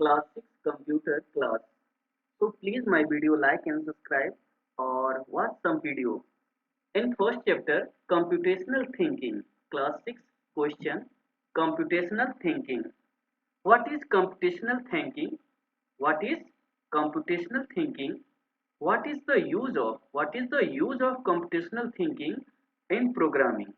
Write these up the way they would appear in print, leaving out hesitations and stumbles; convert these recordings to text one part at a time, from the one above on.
class 6 computer class. So please my video like and subscribe or watch some video. In first chapter computational thinking class 6 question computational thinking. What is computational thinking? What is computational thinking? What is the use of computational thinking in programming?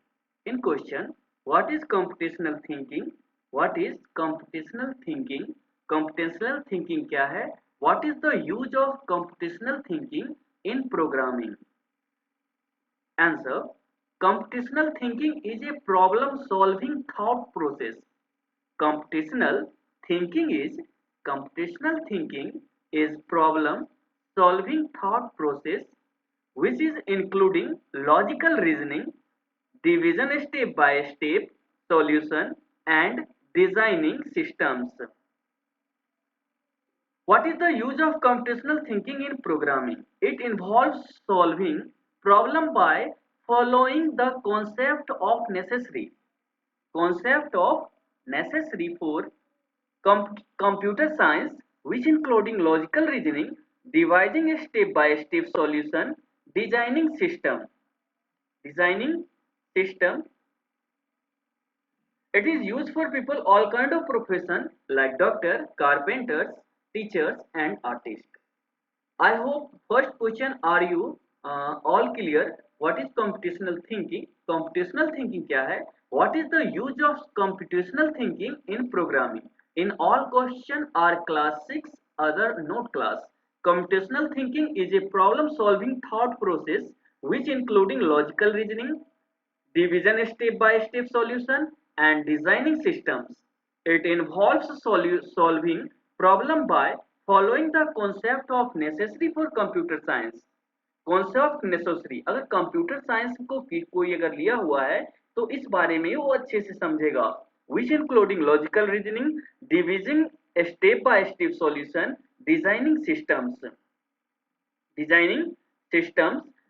In question, what is computational thinking? What is computational thinking? Computational thinking क्या है? What is the use of computational thinking in programming? Answer: computational thinking is a problem solving thought process. Computational thinking is computational thinking is problem solving thought process which is including logical reasoning, division step by step solution and designing systems. What is the use of computational thinking in programming? It involves solving problem by following the concept of necessary for computer science, which including logical reasoning, devising a step-by-step solution, designing system. It is used for people all kind of profession like doctor, carpenters, teachers, and artists. I hope first question are you all clear? What is computational thinking? Computational thinking क्या है? What is the use of computational thinking in programming? In all question are class 6, other not class. Computational thinking is a problem solving thought process which including logical reasoning, division step by step solution and designing systems. It involves solving problem by following the concept of necessary for computer science. Concept necessary अगर computer science को कोई अगर लिया हुआ है तो इस बारे में वो अच्छे से समझेगा. Which including logical reasoning, dividing step by step solution, designing systems.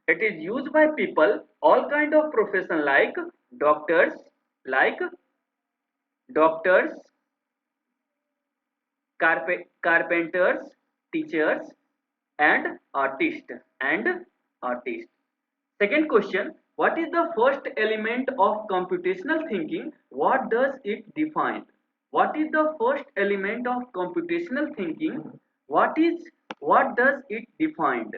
It is used by people all kind of profession like doctors, carpenters, teachers, and artists. Second question: what is the first element of computational thinking? What does it define? What is the first element of computational thinking? What does it define?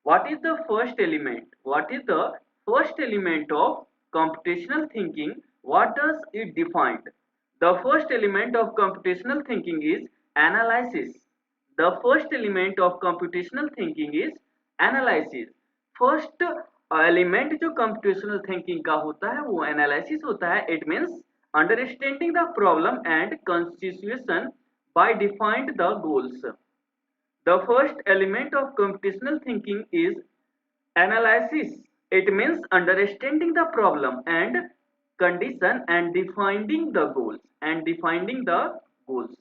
What is the first element? What is the first element of computational thinking? What does it define? The first element of computational thinking is analysis. The first element of computational thinking is analysis. First element जो computational thinking का होता है वो analysis होता है. It means understanding the problem and constitution by defined the goals. The first element of computational thinking is analysis. It means understanding the problem and condition and defining the goals.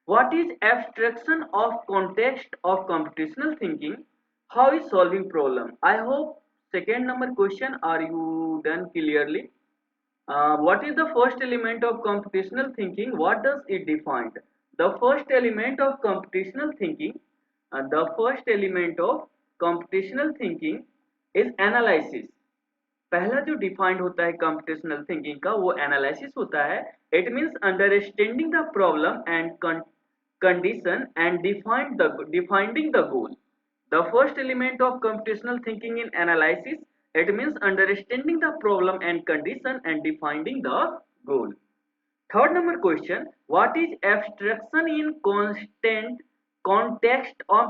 What is abstraction of context of computational thinking? How is solving problem? I hope second number question are you done clearly? What is the first element of computational thinking? What does it define? The first element of computational thinking, is analysis. पहला जो defined होता है computational thinking का वो analysis होता है. It means understanding the problem and condition and defining the goal. The first element of computational thinking in analysis. It means understanding the problem and condition and defining the goal. Third number question: what is abstraction in context of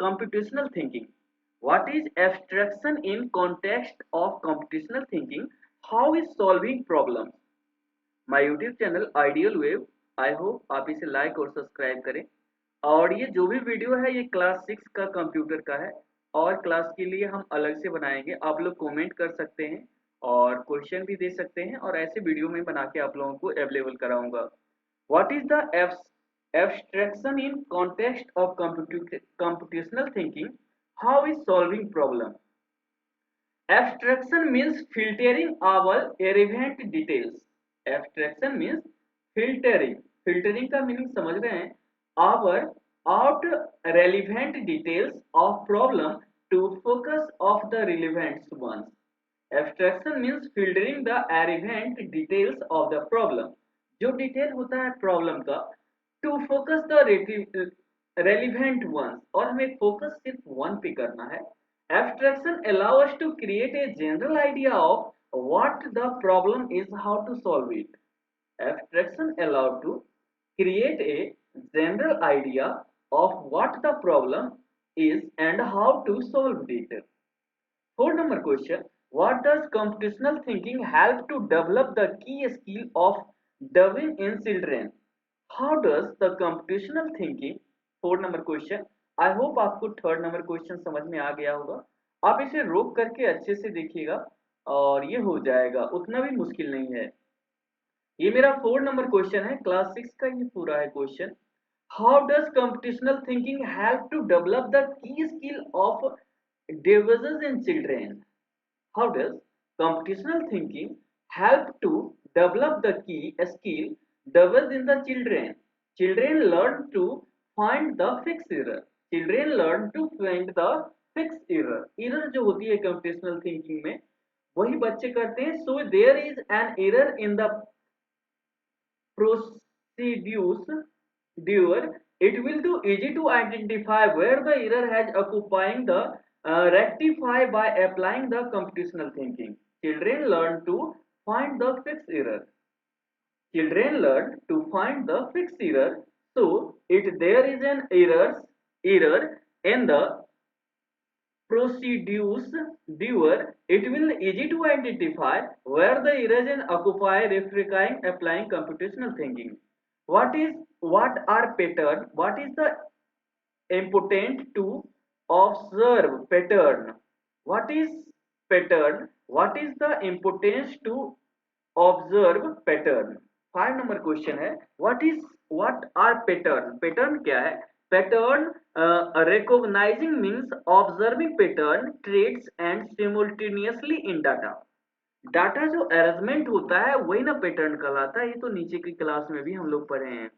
computational thinking? What is abstraction in context of computational thinking? How is solving problems? My YouTube channel Ideal Wave. I hope आप इसे like और subscribe करें. और ये जो भी video है ये क्लास 6 का कंप्यूटर का है और क्लास के लिए हम अलग से बनाएंगे. आप लोग कमेंट कर सकते हैं और क्वेश्चन भी दे सकते हैं और ऐसे वीडियो में बना के आप लोगों को अवेलेबल कराऊंगा. What is the abstraction in context of computational thinking? How is solving problem? Abstraction means filtering our irrelevant details. Abstraction means filtering filtering का मीनिंग समझ रहे हैं? Our out relevant details of problem to focus of the relevant ones. Abstraction means filtering the irrelevant details of the problem. जो detail होता है problem का, to focus the relevant ones, और हमें फोकस सिर्फ वन पे करना है. Abstraction allow us to create a general idea of what the problem is, how to solve it. Abstraction allow to create a general idea of what the problem is and how to solve it. 4 number question. What does computational thinking help to develop the key skill of delving in children? How does the computational thinking? 4 number question. I hope आपको third number question समझ में आ गया होगा. आप इसे रोक करके अच्छे से देखिएगा और ये हो जाएगा, उतना भी मुश्किल नहीं है. ये मेरा 4 नंबर क्वेश्चन है, क्लास 6 का ये पूरा है question. How does computational thinking help to develop the key skill of division in children? How does computational thinking help to develop the key skill developed in the children? Children learn to find the fixed error. Children learn to find the fixed error. Error जो होती है computational thinking में, वही बच्चे करते हैं. So there is an error in the procedures doer. It will do easy to identify where the error has occupying the rectify by applying the computational thinking. Children learn to find the fixed error. Children learn to find the fixed error. So, if there is an error in the procedures doer, it will easy to identify where the error is occupy rectifying applying computational thinking. What are pattern? What is the important to observe pattern? What is pattern? What is the importance to observe pattern? 5 number question है, what are pattern? Pattern क्या है? Pattern recognizing means observing pattern traits and simultaneously in data. Data जो arrangement होता है वही ना pattern कहलाता है. ये तो नीचे की क्लास में भी हम लोग पढ़े हैं.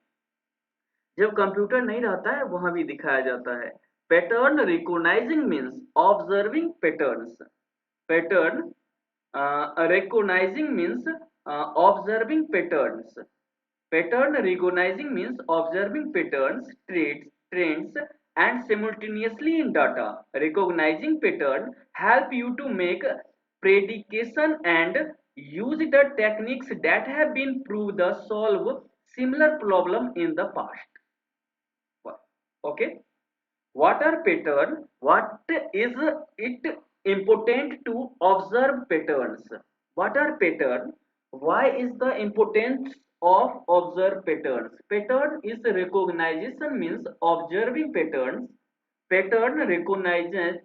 जब कंप्यूटर नहीं रहता है वहां भी दिखाया जाता है. Pattern recognizing means observing patterns. Pattern recognizing means observing patterns. Pattern recognizing means observing patterns, trades, trends and simultaneously in data. Recognizing pattern help you to make prediction and use the techniques that have been proved to solve similar problem in the past. Okay, what are pattern? What is it important to observe patterns? What are pattern? Why is the importance of observe patterns? Pattern is recognition means observing patterns. Pattern recognition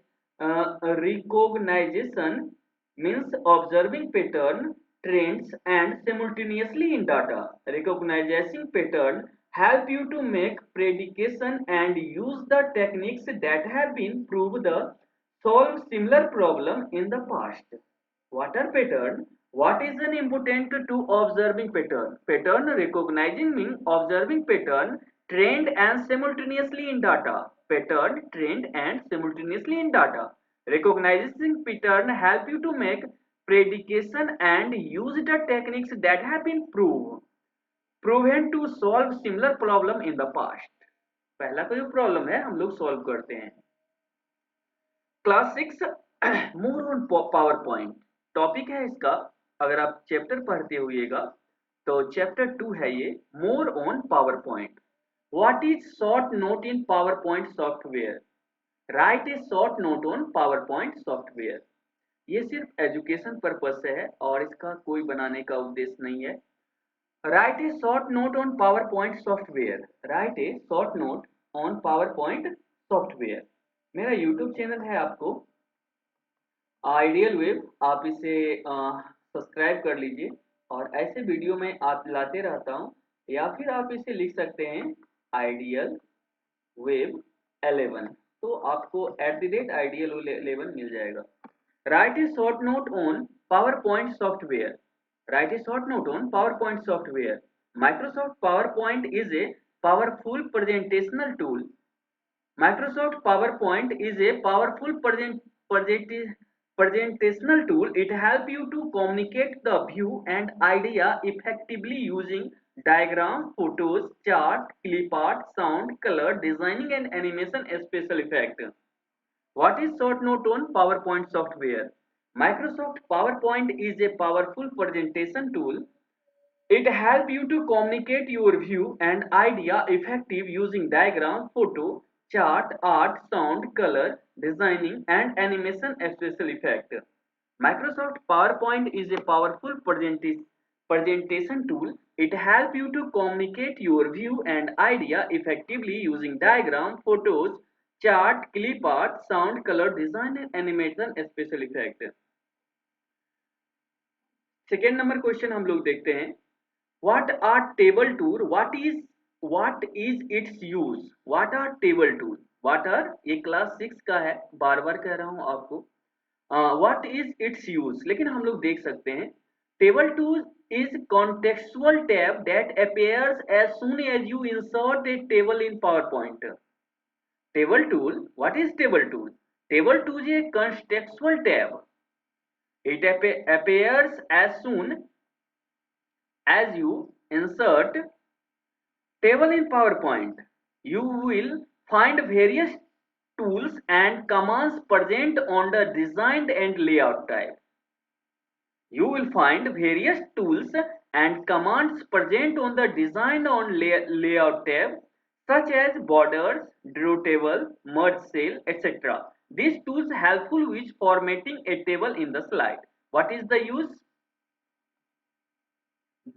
means observing pattern, trends and simultaneously in data. Recognizing pattern help you to make prediction and use the techniques that have been proved to solve similar problem in the past. What are pattern? What is an important to observing pattern? Pattern recognizing means observing pattern, trend and simultaneously in data. Pattern, trend and simultaneously in data. Recognizing pattern help you to make prediction and use the techniques that have been proven to solve similar problem in the past. पहला तो जो problem है हम लोग solve करते हैं. Class 6 more on power point topic है इसका. अगर आप चैप्टर पढ़ते हुएगा तो चैप्टर 2 है ये, more on power point. What is short note in power point software? Right A short note on power point software. ये सिर्फ एजुकेशन पर्पज से है और इसका कोई बनाने का उद्देश्य नहीं है. Right A short note on power point software. Right A short note on power point software. मेरा यूट्यूब चैनल है आपको आइडियल वेब, आप इसे सब्सक्राइब कर लीजिए और ऐसे वीडियो में आप लाते रहता हूँ. या फिर आप इसे लिख सकते हैं आइडियल वेब 11, तो आपको @ideal11 मिल जाएगा. Right A short note on power point software. Right A short note on power point software. Microsoft PowerPoint is a powerful presentational tool. Microsoft PowerPoint is a powerful presentational tool. It helps you to communicate the view and idea effectively using diagram, photos, chart, clip art, sound, color, designing and animation special effect. What is short note on PowerPoint software? Microsoft PowerPoint is a powerful presentation tool. It helps you to communicate your view and idea effective using diagram, photo, chart, art, sound, color, designing and animation special effect. Microsoft PowerPoint is a powerful presentation tool. It helps you to communicate your view and idea effectively using diagram, photos, chart, clip art, sound, color, design and animation special effect. Second number question हम लोग देखते हैं What are table tool? What is its use? What are table tool? What are ये class 6 का है, बार बार कह रहा हूं आपको. What is its use? लेकिन हम लोग देख सकते हैं table tool is contextual tab that appears as soon as you insert a table in PowerPoint. Table tool. What is table tool? Table tool is a contextual tab. It appears as soon as you insert table in PowerPoint. You will find various tools and commands present on the design and layout tab. You will find various tools and commands present on the design on layout tab such as borders, draw table, merge cell, etc. These tools helpful with formatting a table in the slide. What is the use?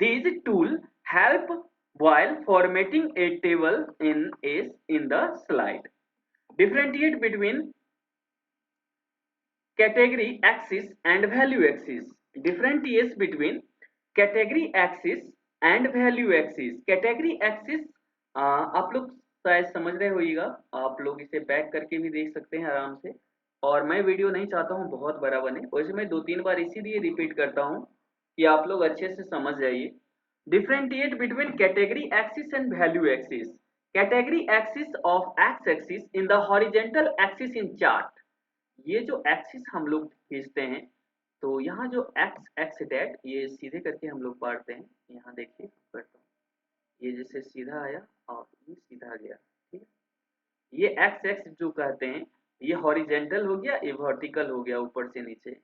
These tools help while formatting a table in the slide. Differentiate between category axis and value axis. Differentiates between category axis and value axis. Category axis आप लोग शायद समझ रहे होइएगा, आप लोग इसे back करके भी देख सकते हैं आराम से. और मैं वीडियो नहीं चाहता हूँ बहुत बड़ा बने, वैसे मैं 2-3 बार इसीलिए रिपीट करता हूँ कि आप लोग अच्छे से समझ जाइए. Differentiate between category axis and value axis. Category axis of x-axis in the horizontal axis in chart. ये जो एक्सिस हम लोग खींचते हैं तो यहाँ जो x डैट ये सीधे करके हम लोग पढ़ते हैं. यहाँ देखिए करता हूँ, ये जैसे सीधा आया और ये सीधा गया. ठीक है, ये x जो कहते हैं ये हॉरिजेंटल हो गया, ये वर्टिकल हो गया ऊपर से नीचे.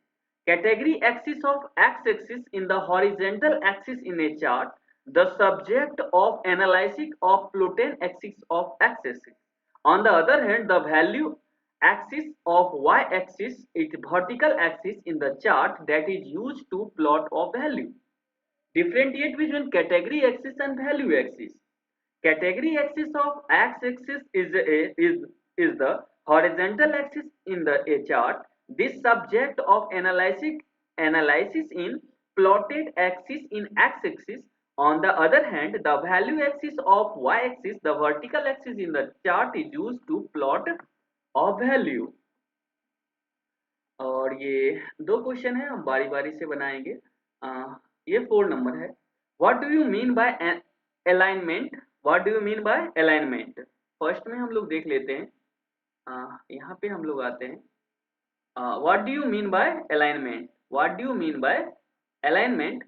Category axis of x-axis in the horizontal axis in a chart, the subject of analysis of plotted axis of x-axis. On the other hand, the value axis of y-axis is vertical axis in the chart that is used to plot of value. Differentiate between category axis and value axis. Category axis of x-axis is the horizontal axis in a chart. This subject of analysis in plotted axis in x-axis. On the other hand, the value axis of y-axis, the vertical axis in the chart, is used to plot of value. और ये 2 question है, हम बारी बारी से बनाएंगे. ये 4 number है. What do you mean by alignment? What do you mean by alignment? First में हम लोग देख लेते हैं. यहाँ पे हम लोग आते हैं. What do you mean by alignment? What do you mean by alignment?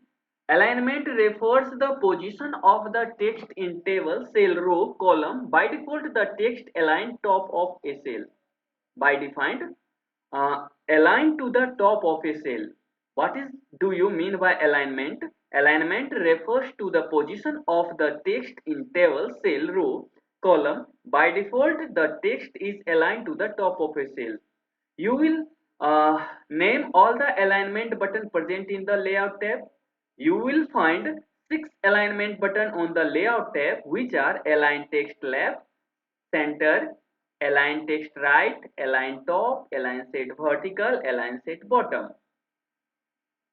Alignment refers the position of the text in table, cell, row, column. By default, the text aligned top of a cell. By defined, aligned to the top of a cell. What do you mean by alignment? Alignment refers to the position of the text in table, cell, row, column. By default, the text is aligned to the top of a cell. You will name all the alignment buttons present in the layout tab. You will find 6 alignment buttons on the layout tab, which are align text left, center, align text right, align top, align set vertical, align set bottom.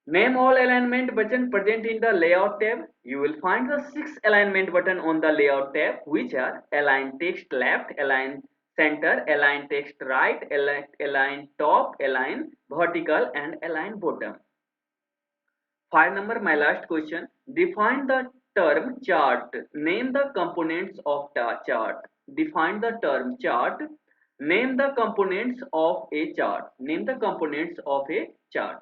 Name all alignment buttons present in the layout tab. You will find the 6 alignment buttons on the layout tab, which are align text left, align center, align text right, align top, align vertical and align bottom. 5 number, my last question. Define the term chart. Name the components of the chart. Define the term chart. Name the components of a chart. Name the components of a chart.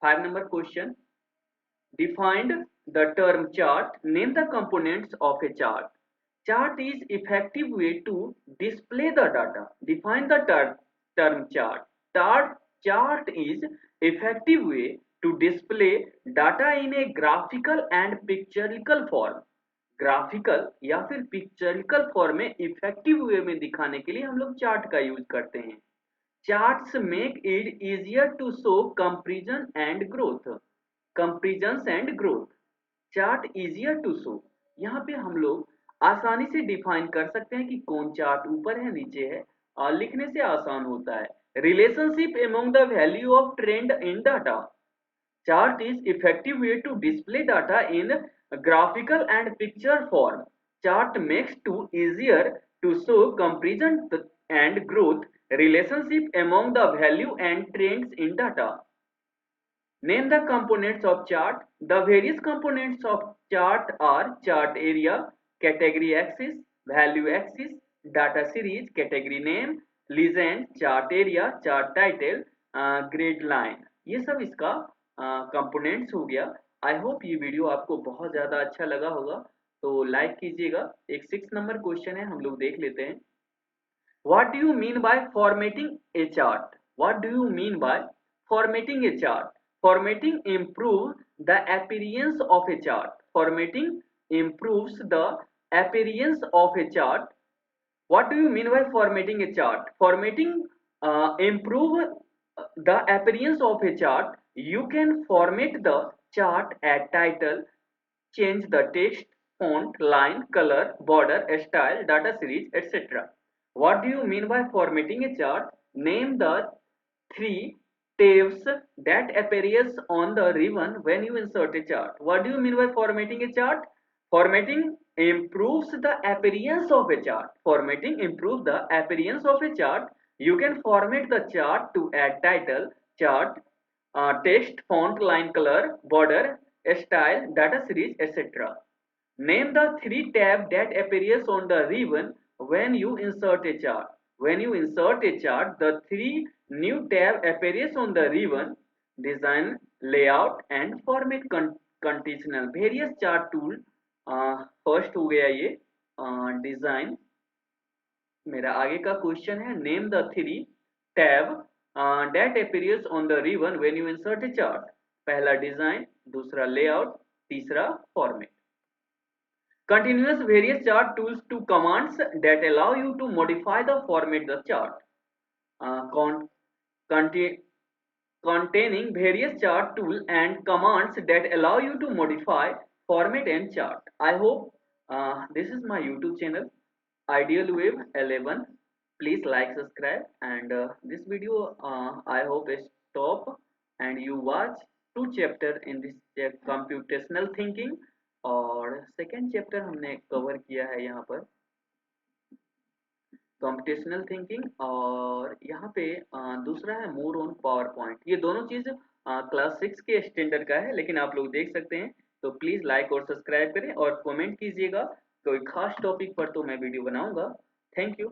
5 number question. Defined the term chart. Name the components of a chart. Chart is effective way to display the data. Define the term chart. Chart is effective way to display data in a graphical and pictorial form. Graphical या फिर पिक्चरिकल form में effective way में दिखाने के लिए हम लोग chart का यूज करते हैं. Charts make it easier to show comparison and growth. Comparisons and growth. Chart easier to show. यहाँ पे हम लोग आसानी से डिफाइन कर सकते हैं कि कौन चार्ट ऊपर है नीचे है और लिखने से आसान होता है. Relationship among the value of trend in data. Chart is effective way to display data in graphical and picture form. Chart makes it easier to show comparison and growth relationship among the value and trends in data. Name the components of chart. The various components of chart are chart area, category axis, value axis, data series, category name, legend, chart area, chart title, grid line. ये सब इसका components हो गया. I hope ये video आपको बहुत ज़्यादा अच्छा लगा होगा, तो लाइक कीजिएगा. एक 6 नंबर क्वेश्चन है, हम लोग देख लेते हैं. What do you mean by formatting A chart? What do you mean by formatting A chart? Formatting improve the appearance of A chart. Formatting improves the appearance of a chart. What do you mean by formatting a chart? Formatting improve the appearance of a chart. You can format the chart at title, change the text, font, line, color, border, style, data series, etc. What do you mean by formatting a chart? Name the 3 tabs that appears on the ribbon when you insert a chart. What do you mean by formatting a chart? Formatting improves the appearance of a chart. Formatting improves the appearance of a chart. You can format the chart to add title, chart, text, font, line, color, border, style, data series, etc. Name the 3 tabs that appears on the ribbon when you insert a chart. When you insert a chart, the 3 new tabs appears on the ribbon: design, layout and format conditional. Various chart tool. First हो गया ये design. मेरा आगे का question है, name the 3 tab that appears on the ribbon when you insert a chart. पहला design, दूसरा layout, तीसरा format. Continuous various chart tools to commands that allow you to modify the format the chart. containing various chart tool and commands that allow you to modify format and chart. I hope this is my YouTube channel Ideal Wave 11. Please like, subscribe, and this video I hope is top and you watch 2 chapter in this computational thinking और second chapter हमने cover किया है यहाँ पर computational thinking और यहाँ पे दूसरा है मोर ऑन पावर पॉइंट. ये दोनों चीज क्लास 6 के स्टैंडर्ड का है, लेकिन आप लोग देख सकते हैं. तो प्लीज लाइक और सब्सक्राइब करें और कमेंट कीजिएगा. कोई खास टॉपिक पर तो मैं वीडियो बनाऊंगा. Thank you.